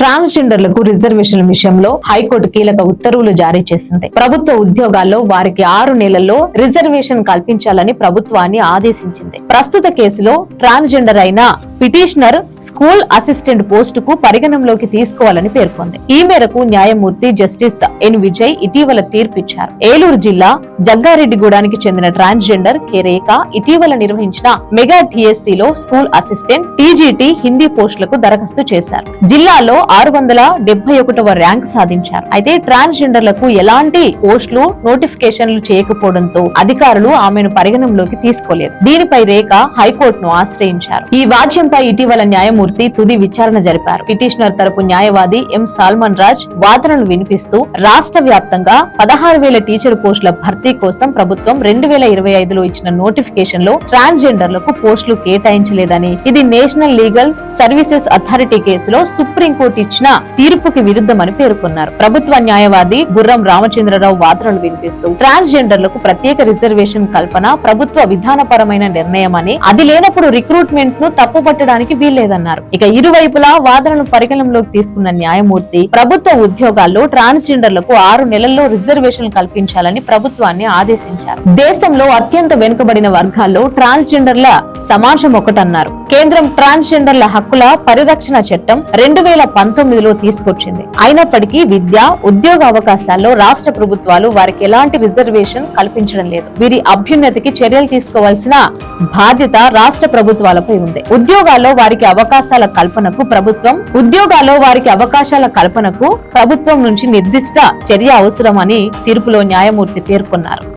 ట్రాన్స్జెండర్లకు రిజర్వేషన్ల విషయంలో హైకోర్టు కీలక ఉత్తర్వులు జారీ చేసింది. ప్రభుత్వ ఉద్యోగాల్లో వారికి 6 నెలల్లో రిజర్వేషన్ కల్పించాలని ప్రభుత్వాన్ని ఆదేశించింది. ప్రస్తుత కేసులో ట్రాన్స్జెండర్ అయిన పిటిషనర్ స్కూల్ అసిస్టెంట్ పోస్టుకు పరిగణంలోకి తీసుకోవాలని పేర్కొంది. ఈ మేరకు న్యాయమూర్తి జస్టిస్ ఎన్ విజయ్ ఇటీవల తీర్పిచ్చారు. ఏలూరు జిల్లా జగ్గారెడ్డిగూడానికి చెందిన ట్రాన్స్జెండర్ కె రేఖ ఇటీవల నిర్వహించిన మెగా టిఎస్సిలో స్కూల్ అసిస్టెంట్ టీజీటీ హిందీ పోస్టులకు దరఖాస్తు చేశారు. జిల్లాలో 671వ ర్యాంక్ సాధించారు. అయితే ట్రాన్స్జెండర్లకు ఎలాంటి పోస్టులు నోటిఫికేషన్లు చేయకపోవడంతో అధికారులు ఆమెను పరిగణంలోకి తీసుకోలేదు. దీనిపై రేఖ హైకోర్టును ఆశ్రయించారు. ఈ వాద్యంపై ఇటీవల న్యాయమూర్తి తుది విచారణ జరిపారు. పిటిషనర్ తరపు న్యాయవాది ఎం సాల్మన్ రాజ్ వాదనలు వినిపిస్తూ రాష్ట్ర వ్యాప్తంగా 16,000 టీచర్ పోస్టుల భర్తీ కోసం ప్రభుత్వం 2025లో ఇచ్చిన నోటిఫికేషన్ లో ట్రాన్స్జెండర్లకు పోస్టులు కేటాయించలేదని, ఇది నేషనల్ లీగల్ సర్వీసెస్ అథారిటీ కేసులో సుప్రీంకోర్టు ఇచ్చిన తీర్పుకి విరుద్ధమని పేర్కొన్నారు. ప్రభుత్వ న్యాయవాది గుర్రం రామచంద్రరావు వాదనలు వినిపిస్తూ ట్రాన్స్జెండర్లకు ప్రత్యేక రిజర్వేషన్ కల్పన ప్రభుత్వ విధానపరమైన నిర్ణయమని, అది లేనప్పుడు రిక్రూట్మెంట్ ను తప్పుపట్టడానికి వీల్లేదన్నారు. ఇక ఇరువైపులా వాదనను పరిగణనలోకి తీసుకున్న న్యాయమూర్తి ప్రభుత్వ ఉద్యోగాల్లో ట్రాన్స్జెండర్లకు 6 నెలల్లో రిజర్వేషన్ కల్పించాలని ప్రభుత్వాన్ని ఆదేశించారు. దేశంలో అత్యంత వెనుకబడిన వర్గాల్లో ట్రాన్స్జెండర్ల సమాజం ఒకటన్నారు. కేంద్రం ట్రాన్స్జెండర్ల హక్కుల పరిరక్షణ చట్టం 2019లో తీసుకొచ్చింది. అయినప్పటికీ విద్య, ఉద్యోగ అవకాశాల్లో రాష్ట్ర ప్రభుత్వాలు వారికి ఎలాంటి రిజర్వేషన్ కల్పించడం లేదు. వీరి అభ్యున్నతికి చర్యలు తీసుకోవాల్సిన బాధ్యత రాష్ట్ర ప్రభుత్వాలపై ఉంది. ఉద్యోగాల్లో వారికి అవకాశాల కల్పనకు ప్రభుత్వం నుంచి నిర్దిష్ట చర్య అవసరమని తీర్పులో న్యాయమూర్తి పేర్కొన్నారు.